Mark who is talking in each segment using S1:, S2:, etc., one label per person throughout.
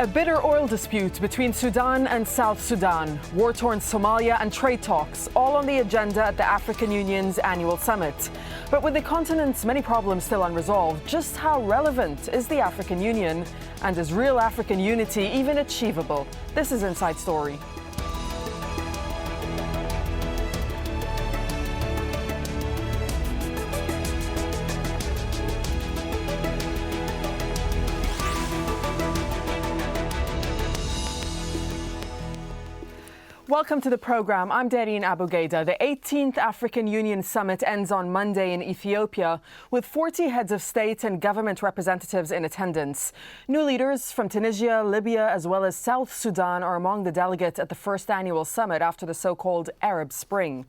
S1: A bitter oil dispute between Sudan and South Sudan, war-torn Somalia and trade talks, all on the agenda at the African Union's annual summit. But with the continent's many problems still unresolved, just how relevant is the African Union? And is real African unity even achievable? This is Inside Story. Welcome to the program. I'm Darine Abougaida. The 18th African Union Summit ends on Monday in Ethiopia with 40 heads of state and government representatives in attendance. New leaders from Tunisia, Libya, as well as South Sudan are among the delegates at the first annual summit after the so-called Arab Spring.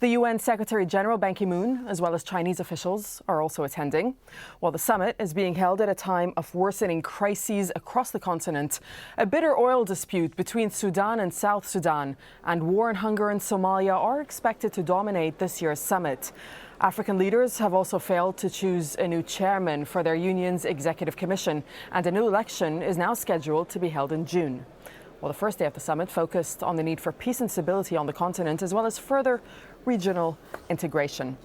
S1: The UN Secretary-General Ban KiMoon, as well as Chinese officials, are also attending. While the summit is being held at a time of worsening crises across the continent, a bitter oil dispute between Sudan and South Sudan and war and hunger in Somalia are expected to dominate this year's summit. African leaders have also failed to choose a new chairman for their union's executive commission, and a new election is now scheduled to be held in June. Well, the first day of the summit focused on the need for peace and stability on the continent, as well as further regional integration.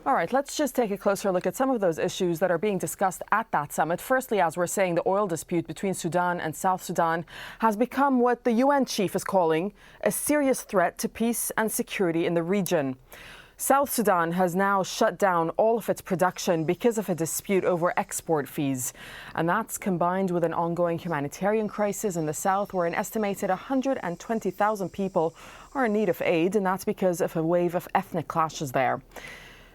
S1: All right, let's just take a closer look at some of those issues that are being discussed at that summit. Firstly, as we're saying, the oil dispute between Sudan and South Sudan has become what the UN chief is calling a serious threat to peace and security in the region. South Sudan has now shut down all of its production because of a dispute over export fees. And that's combined with an ongoing humanitarian crisis in the south, where an estimated 120,000 people are in need of aid, and that's because of a wave of ethnic clashes there.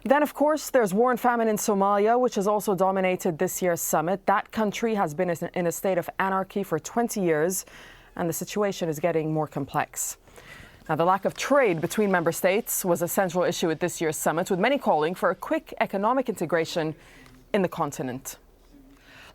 S1: Then, of course, there's war and famine in Somalia, which has also dominated this year's summit. That country has been in a state of anarchy for 20 years, and the situation is getting more complex. Now, the lack of trade between member states was a central issue at this year's summit, with many calling for a quick economic integration in the continent.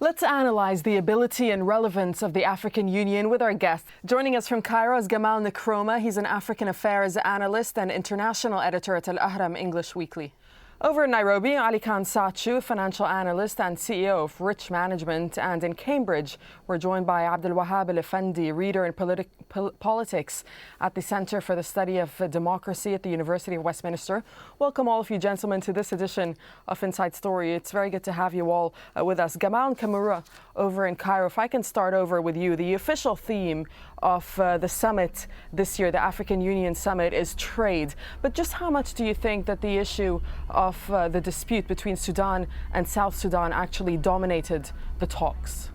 S1: Let's analyze the ability and relevance of the African Union with our guest. Joining us from Cairo is Gamal Nkrumah. He's an African affairs analyst and international editor at Al Ahram English Weekly. Over in Nairobi, Ali Khan Satchu, financial analyst and CEO of Rich Management. And in Cambridge, we're joined by Abdelwahab Effendi, reader in politics at the Center for the Study of Democracy at the University of Westminster. Welcome all of you gentlemen to this edition of Inside Story. It's very good to have you all with us. Gamal Nkrumah over in Cairo, if I can start over with you. The official theme of the summit this year, the African Union Summit, is trade. But just how much do you think that the issue of the dispute between Sudan and South Sudan actually dominated the talks?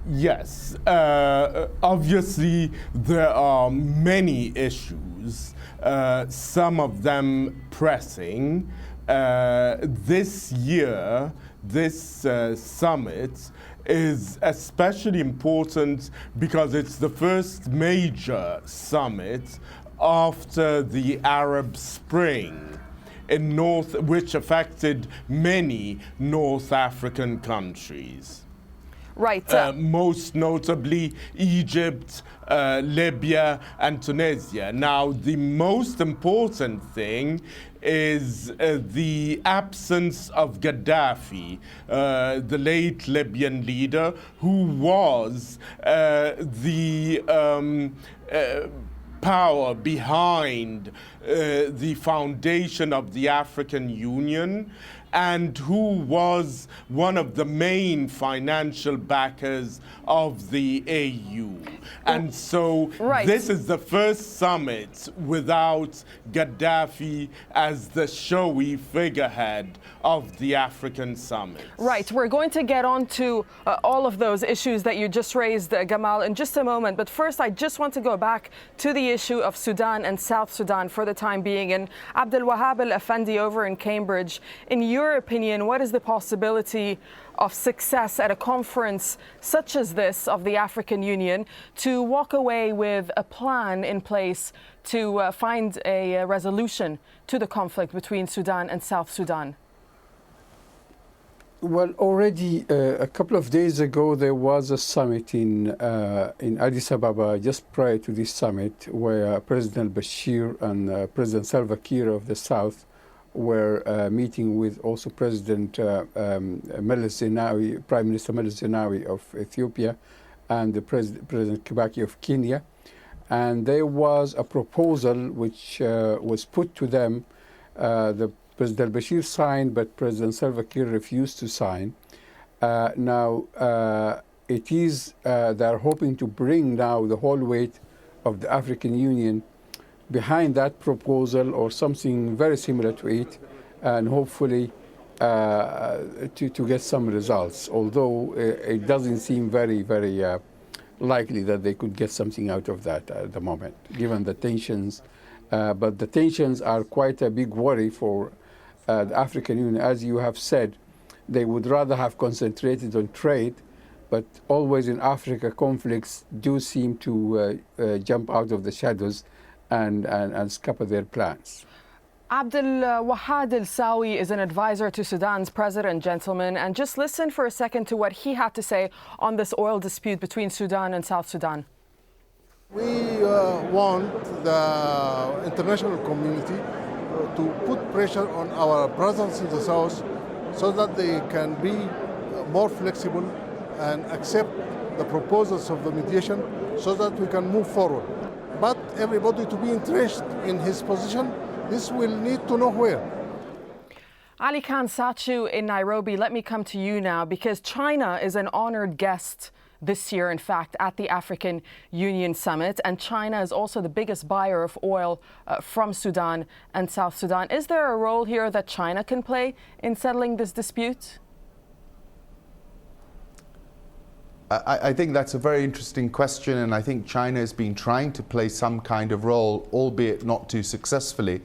S2: Yes, obviously there are many issues, some of them pressing. This year, this summit is especially important because it's the first major summit after the Arab Spring which affected many North African countries.
S1: Right.
S2: Most notably Egypt, Libya and Tunisia. Now, the most important thing is the absence of Gaddafi, the late Libyan leader, who was the power behind the foundation of the African Union, and who was one of the main financial backers of the AU. And so This is the first summit without Gaddafi as the showy figurehead of the African summit.
S1: Right. We're going to get on to all of those issues that you just raised, Gamal, in just a moment. But first, I just want to go back to the issue of Sudan and South Sudan for the time being. And Abdelwahab Effendi over in Cambridge, in your opinion, what is the possibility of success at a conference such as this of the African Union to walk away with a plan in place to find a resolution to the conflict between Sudan and South Sudan?
S3: Well, already a couple of days ago, there was a summit in Addis Ababa just prior to this summit, where President Bashir and President Salva Kiir of the South were meeting with also President Meles Zenawi, Prime Minister Meles Zenawi of Ethiopia, and the President Kibaki of Kenya. And there was a proposal which was put to them. The President Bashir signed, but President Salva Kiir refused to sign. Now, it is, they're hoping to bring now the whole weight of the African Union behind that proposal or something very similar to it, and hopefully to get some results, although it doesn't seem very, very likely that they could get something out of that at the moment, given the tensions. But the tensions are quite a big worry for the African Union. As you have said, they would rather have concentrated on trade, but always in Africa, conflicts do seem to jump out of the shadows and scupper their plans.
S1: Abdelwahab al-Sawi is an advisor to Sudan's president, gentlemen, and just listen for a second to what he had to say on this oil dispute between Sudan and South Sudan.
S4: We want the international community to put pressure on our brothers in the south so that they can be more flexible and accept the proposals of the mediation so that we can move forward. But everybody to be entrenched in his position, this will need to know where.
S1: Ali Khan Satchu in Nairobi, let me come to you now, because China is an honored guest this year, in fact, at the African Union Summit. And China is also the biggest buyer of oil from Sudan and South Sudan. Is there a role here that China can play in settling this dispute?
S5: I think that's a very interesting question, and I think China has been trying to play some kind of role, albeit not too successfully.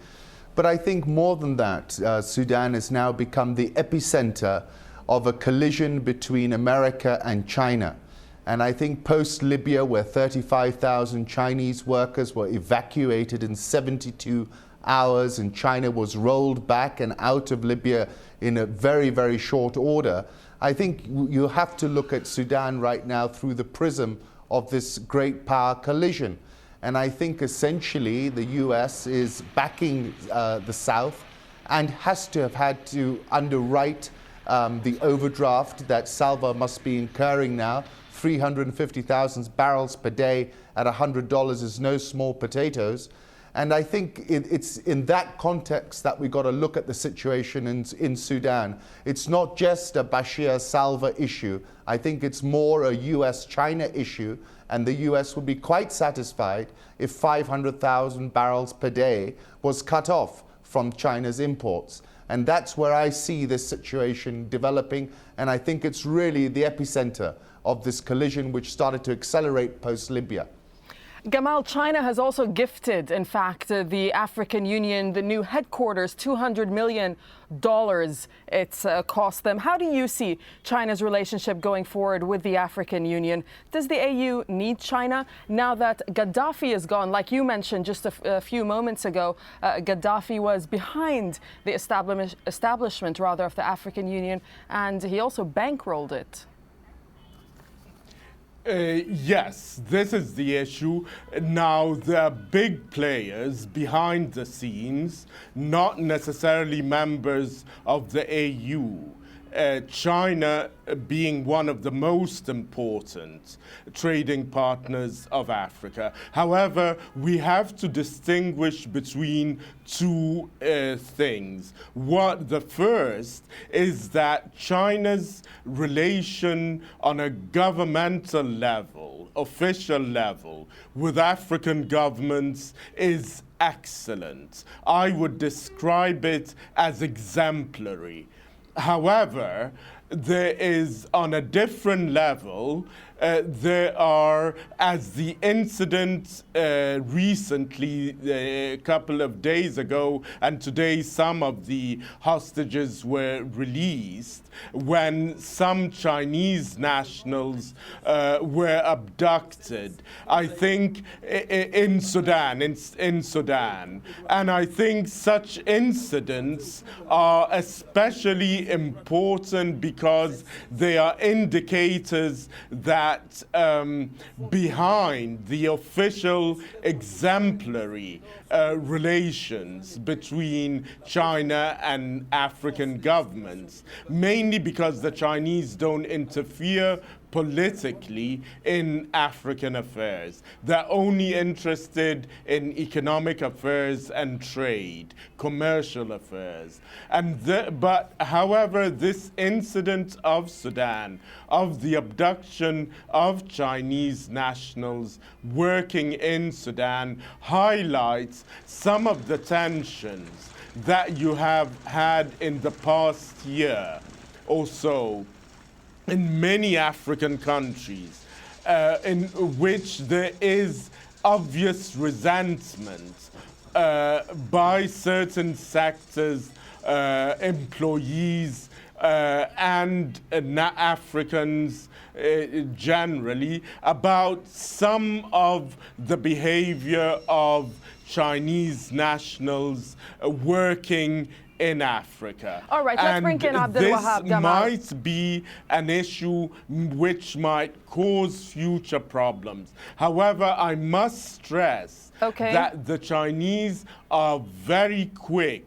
S5: But I think more than that, Sudan has now become the epicenter of a collision between America and China. And I think post-Libya, where 35,000 Chinese workers were evacuated in 72 hours, and China was rolled back and out of Libya in a very, very short order, I think you have to look at Sudan right now through the prism of this great power collision. And I think essentially the US is backing the South and has to have had to underwrite the overdraft that Salva must be incurring now. 350,000 barrels per day at $100 is no small potatoes. And I think it's in that context that we've got to look at the situation in Sudan. It's not just a Bashir-Salva issue. I think it's more a US-China issue, and the US would be quite satisfied if 500,000 barrels per day was cut off from China's imports. And that's where I see this situation developing, and I think it's really the epicenter of this collision which started to accelerate post-Libya.
S1: Gamal, China has also gifted, in fact, the African Union the new headquarters, $200 million it's cost them. How do you see China's relationship going forward with the African Union? Does the AU need China now that Gaddafi is gone? Like you mentioned just a few moments ago, Gaddafi was behind the establishment of the African Union, and he also bankrolled it.
S2: Yes, this is the issue. Now, there are big players behind the scenes, not necessarily members of the AU. China being one of the most important trading partners of Africa. However, we have to distinguish between two things. The first is that China's relation on a governmental level, official level, with African governments is excellent. I would describe it as exemplary. However, there is, on a different level, there are, as the incident recently, a couple of days ago, and today some of the hostages were released, when some Chinese nationals were abducted, I think, in Sudan. And I think such incidents are especially important because they are indicators that that behind the official exemplary relations between China and African governments, mainly because the Chinese don't interfere politically in African affairs. They're only interested in economic affairs and trade, commercial affairs. But however, this incident of Sudan, of the abduction of Chinese nationals working in Sudan, highlights some of the tensions that you have had in the past year or so in many African countries, in which there is obvious resentment by certain sectors, employees, and Africans generally, about some of the behavior of Chinese nationals working in Africa.
S1: All right, let's bring in Abdelwahab.
S2: This might be an issue which might cause future problems. However, I must stress that the Chinese are very quick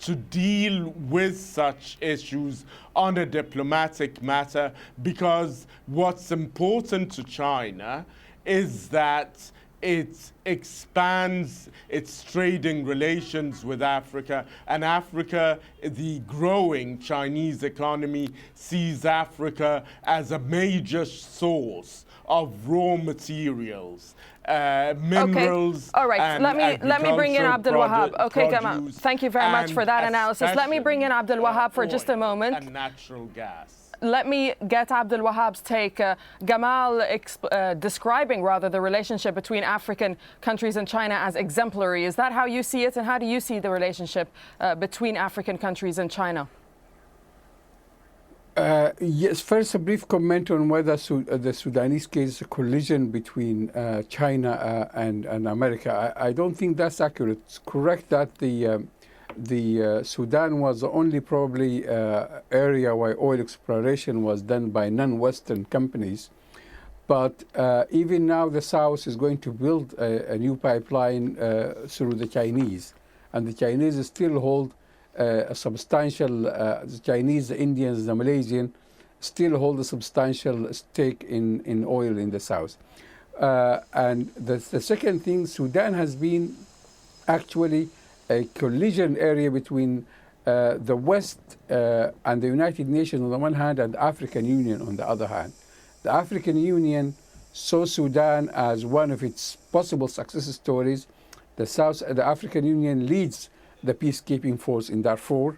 S2: to deal with such issues on a diplomatic matter, because what's important to China is that it expands its trading relations with Africa, and Africa, the growing Chinese economy, sees Africa as a major source of raw materials, minerals.
S1: Okay. All right. Let me bring in Abdelwahab. Okay, Gamal. Thank you very much for that analysis. Let me bring in Abdelwahab for just a moment.
S2: And natural gas.
S1: Let me get Abdelwahab's take. Gamal describing rather the relationship between African countries and China as exemplary. Is that how you see it, and how do you see the relationship between African countries and China?
S3: Yes, first a brief comment on whether the Sudanese case is a collision between China and America. I don't think that's accurate. It's correct that the Sudan was the only probably area where oil exploration was done by non-Western companies. But even now the South is going to build a new pipeline through the Chinese. And the Chinese still hold a substantial, the Chinese, the Indians, the Malaysians still hold a substantial stake in oil in the South. And the second thing, Sudan has been actually a collision area between the West and the United Nations on the one hand and the African Union on the other hand. The African Union saw Sudan as one of its possible success stories. The African Union leads the peacekeeping force in Darfur.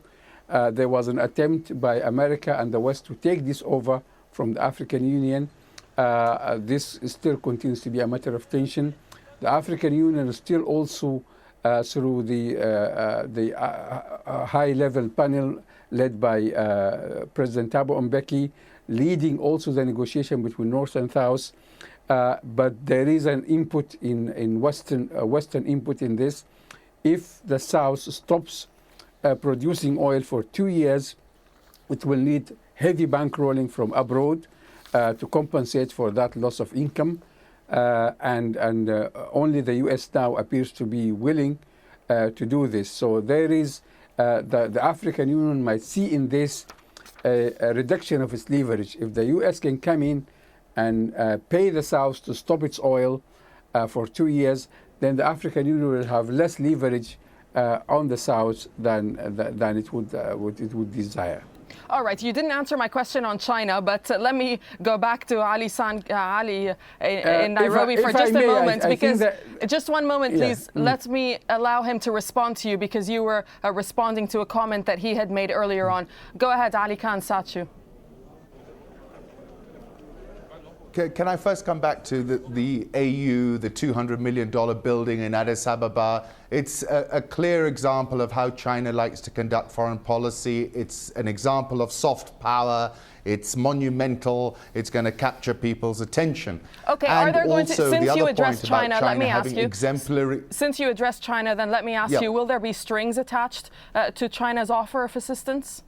S3: There was an attempt by America and the West to take this over from the African Union. This still continues to be a matter of tension. The African Union is still also through the high-level panel led by President Thabo Mbeki, leading also the negotiation between North and South. But there is an input in Western input in this. If the South stops producing oil for 2 years, it will need heavy bankrolling from abroad to compensate for that loss of income. And only the U.S. now appears to be willing to do this. So there is, the African Union might see in this a reduction of its leverage. If the U.S. can come in and pay the South to stop its oil for 2 years, then the African Union will have less leverage on the South than it would desire.
S1: All right, you didn't answer my question on China, but let me go back to Ali in Nairobi for just a moment, because just one moment, please. Let me allow him to respond to you, because you were responding to a comment that he had made earlier on. Go ahead, Ali Khan Satchu.
S5: Can I first come back to the AU, the $200 million building in Addis Ababa? It's a clear example of how China likes to conduct foreign policy. It's an example of soft power. It's monumental. It's going to capture people's attention.
S1: Okay,
S5: and
S1: are there going to, since you addressed China, let me ask you, since you addressed China, then let me ask you, will there be strings attached to China's offer of assistance?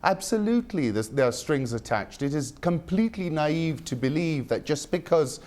S5: Absolutely, there are strings attached. It is completely naive to believe that just because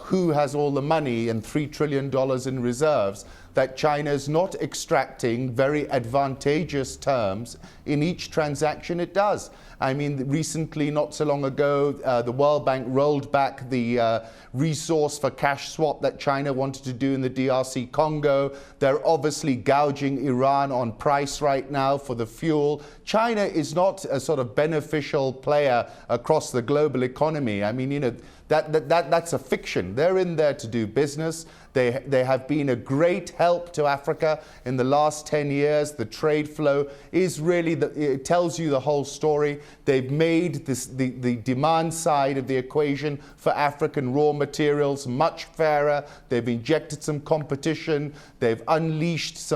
S5: who has all the money and $3 trillion in reserves, that China is not extracting very advantageous terms in each transaction it does. I mean, recently, not so long ago, the World Bank rolled back the resource for cash swap that China wanted to do in the DRC Congo. They're obviously gouging Iran on price right now for the fuel. China is not a sort of beneficial player across the global economy. I mean, you know, that's a fiction. They're in there to do business. They have been a great help to Africa in the last 10 years. The trade flow is really, it tells you the whole story. They've made the demand side of the equation for African raw materials much fairer. They've injected some competition. They've unleashed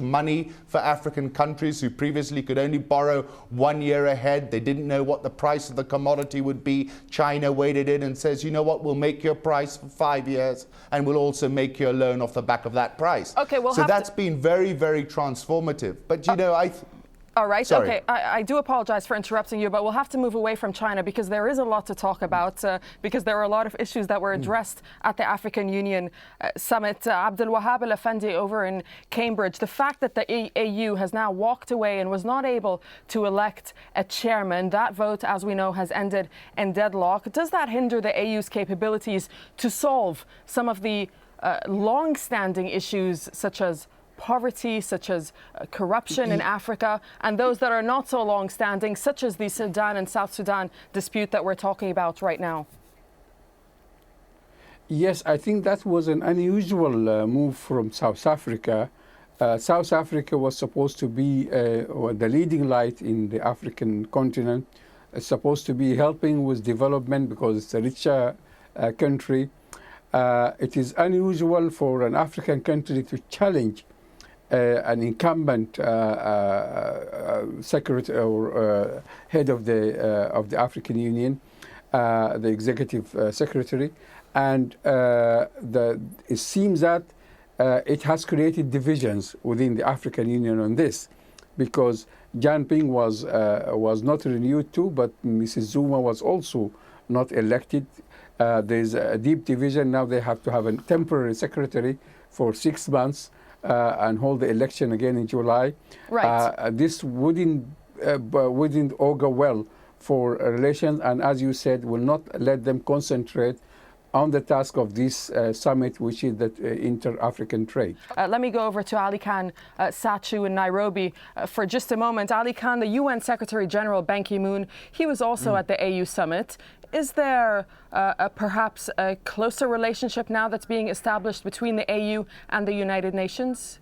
S5: money for African countries who previously could only borrow 1 year ahead. They didn't know what the price of the commodity would be. China waded in and says, you know what, we'll make your price for 5 years and we'll also make your loan off the back of that price.
S1: Okay, well,
S5: so that's been very, very transformative. But you know,
S1: all right.
S5: Sorry.
S1: Okay. I do apologize for interrupting you, but we'll have to move away from China because there is a lot to talk about because there are a lot of issues that were addressed at the African Union summit. Abdelwahab Effendi over in Cambridge, the fact that the AU has now walked away and was not able to elect a chairman, that vote, as we know, has ended in deadlock. Does that hinder the AU's capabilities to solve some of the long-standing issues such as poverty, such as corruption in Africa, and those that are not so long-standing, such as the Sudan and South Sudan dispute that we're talking about right now?
S3: Yes, I think that was an unusual move from South Africa. South Africa was supposed to be the leading light in the African continent. It's supposed to be helping with development because it's a richer country. It is unusual for an African country to challenge an incumbent secretary or head of the African Union, the executive secretary, and it seems that it has created divisions within the African Union on this, because Jan Ping was not renewed too, but Mrs. Zuma was also not elected. There's a deep division now. They have to have a temporary secretary for 6 months. And hold the election again in July.
S1: Right.
S3: This wouldn't augur well for relations, and as you said, will not let them concentrate on the task of this summit, which is the inter-African trade.
S1: Let me go over to Ali Khan Satchu in Nairobi for just a moment. Ali Khan, the UN Secretary General Ban Ki-moon, he was also at the AU summit. Is there perhaps a closer relationship now that's being established between the AU and the United Nations?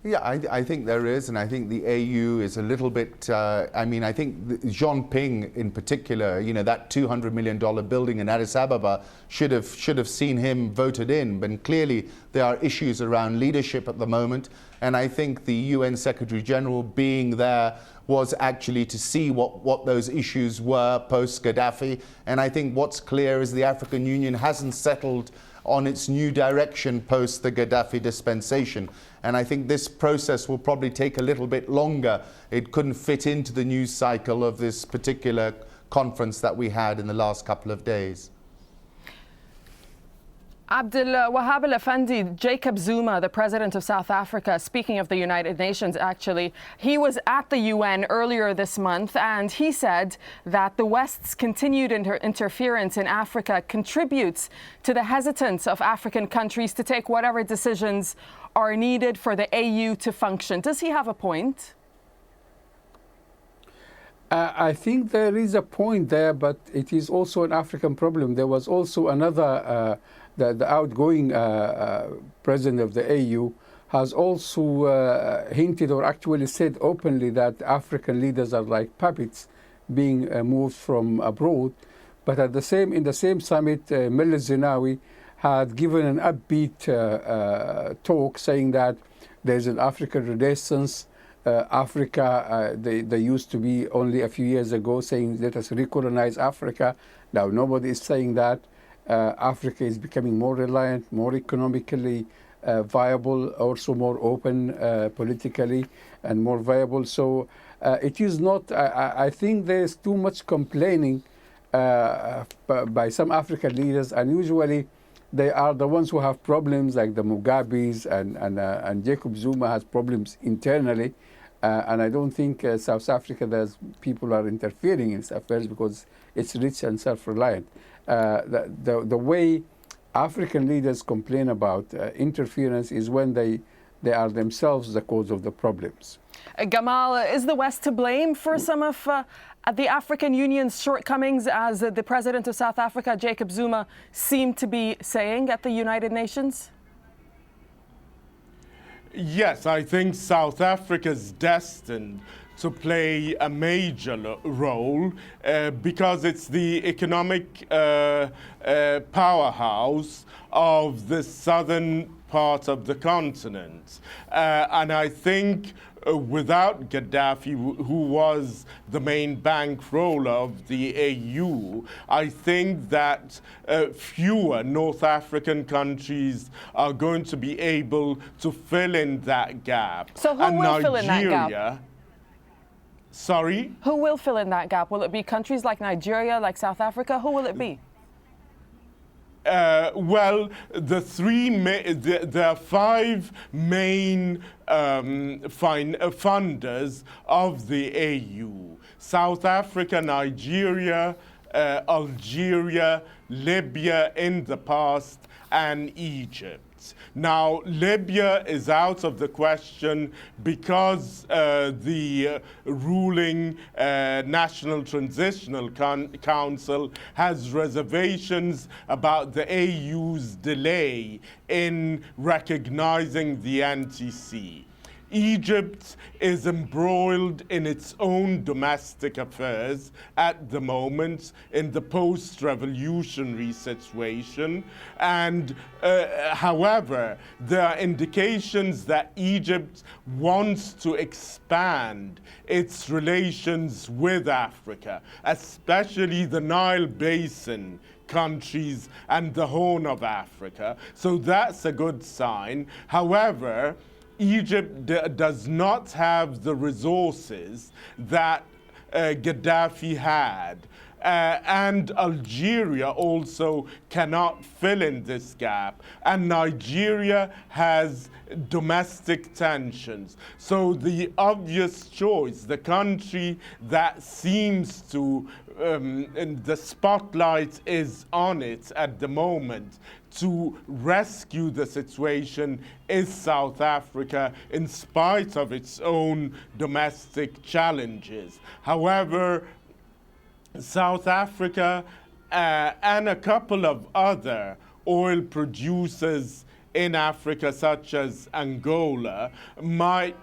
S5: Yeah, I think there is, and I think the AU is a little bit, I mean, I think Jean Ping in particular, you know, that $200 million building in Addis Ababa should have seen him voted in, but clearly there are issues around leadership at the moment, and I think the UN Secretary General being there was actually to see what those issues were post-Gaddafi, and I think what's clear is the African Union hasn't settled on its new direction post the Gaddafi dispensation. And I think this process will probably take a little bit longer. It couldn't fit into the news cycle of this particular conference that we had in the last couple of days.
S1: Abdelwahab Effendi, Jacob Zuma, the president of South Africa, speaking of the United Nations, actually, he was at the UN earlier this month, and he said that the West's continued interference in Africa contributes to the hesitance of African countries to take whatever decisions are needed for the AU to function. Does he have a point?
S3: I think there is a point there, but it is also an African problem. There was also another, the outgoing president of the AU has also hinted or actually said openly that African leaders are like puppets being moved from abroad. But in the same summit, Meles Zenawi had given an upbeat talk saying that there's an African renaissance. Africa, they used to be only a few years ago saying, let us recolonize Africa. Now nobody is saying that. Africa is becoming more reliant, more economically viable, also more open politically and more viable. So it is not, I think there's too much complaining by some African leaders, and usually they are the ones who have problems, like the Mugabes and Jacob Zuma has problems internally. And I don't think South Africa, there's people are interfering in its affairs because it's rich and self-reliant. The way African leaders complain about interference is when they are themselves the cause of the problems.
S1: Gamal, is the West to blame for some of the African Union's shortcomings, as the President of South Africa, Jacob Zuma, seemed to be saying at the United Nations?
S2: Yes, I think South Africa is destined to play a major role because it's the economic powerhouse of the southern part of the continent. And I think without Gaddafi, who was the main bankroller of the AU, I think that fewer North African countries are going to be able to fill in that gap.
S1: So who will fill in that gap?
S2: Sorry?
S1: Who will fill in that gap? Will it be countries like Nigeria, like South Africa? Who will it be?
S2: Well, there are five main funders of the AU: South Africa, Nigeria, Algeria, Libya in the past, and Egypt. Now, Libya is out of the question because the ruling National Transitional Council has reservations about the AU's delay in recognizing the NTC. Egypt is embroiled in its own domestic affairs at the moment in the post-revolutionary situation. And however, there are indications that Egypt wants to expand its relations with Africa, especially the Nile Basin countries and the Horn of Africa. So that's a good sign. However, Egypt does not have the resources that Gaddafi had. And Algeria also cannot fill in this gap. And Nigeria has domestic tensions. So the obvious choice, the country that seems to, the spotlight is on it at the moment, to rescue the situation is South Africa, in spite of its own domestic challenges. However, South Africa and a couple of other oil producers in Africa, such as Angola, might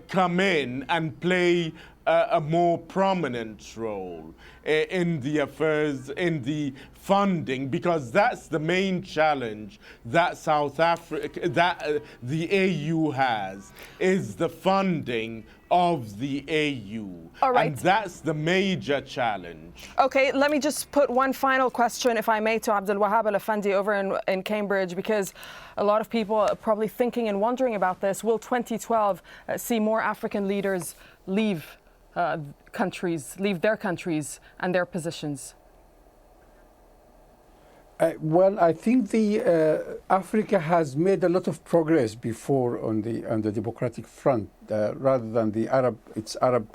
S2: come in and play a more prominent role in the affairs, in the funding, because that's the main challenge that South Africa, that the AU has, is the funding of the AU.
S1: All right.
S2: And that's the major challenge.
S1: Okay, let me just put one final question, if I may, to Abdelwahab Effendi over in Cambridge, because a lot of people are probably thinking and wondering about this. Will 2012 see more African leaders leave leave their countries and their positions?
S3: Well, I think Africa has made a lot of progress before on the democratic front, rather than its Arab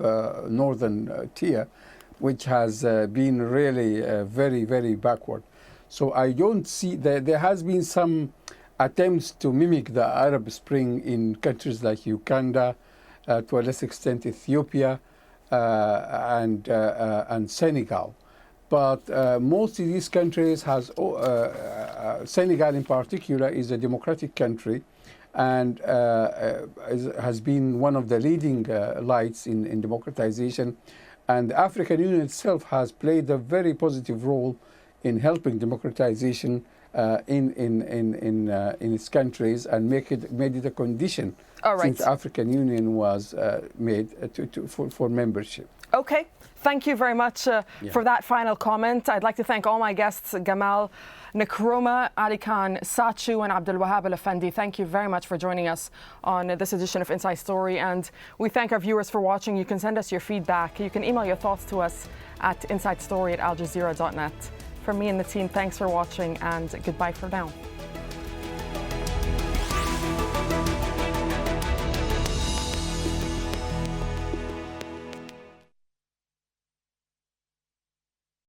S3: northern tier, which has been really very, very backward. So I don't see there has been some attempts to mimic the Arab Spring in countries like Uganda, to a less extent Ethiopia, and Senegal. But most of these countries Senegal in particular is a democratic country and has been one of the leading lights in democratization. And the African Union itself has played a very positive role in helping democratization in its countries, and made it a condition since the African Union was made for membership.
S1: Okay. Thank you very much for that final comment. I'd like to thank all my guests, Gamal Nkrumah, Ali Khan, Satchu, and Abdelwahab Effendi. Thank you very much for joining us on this edition of Inside Story. And we thank our viewers for watching. You can send us your feedback. You can email your thoughts to us at insidestory@aljazeera.net. From me and the team, thanks for watching, and goodbye for now.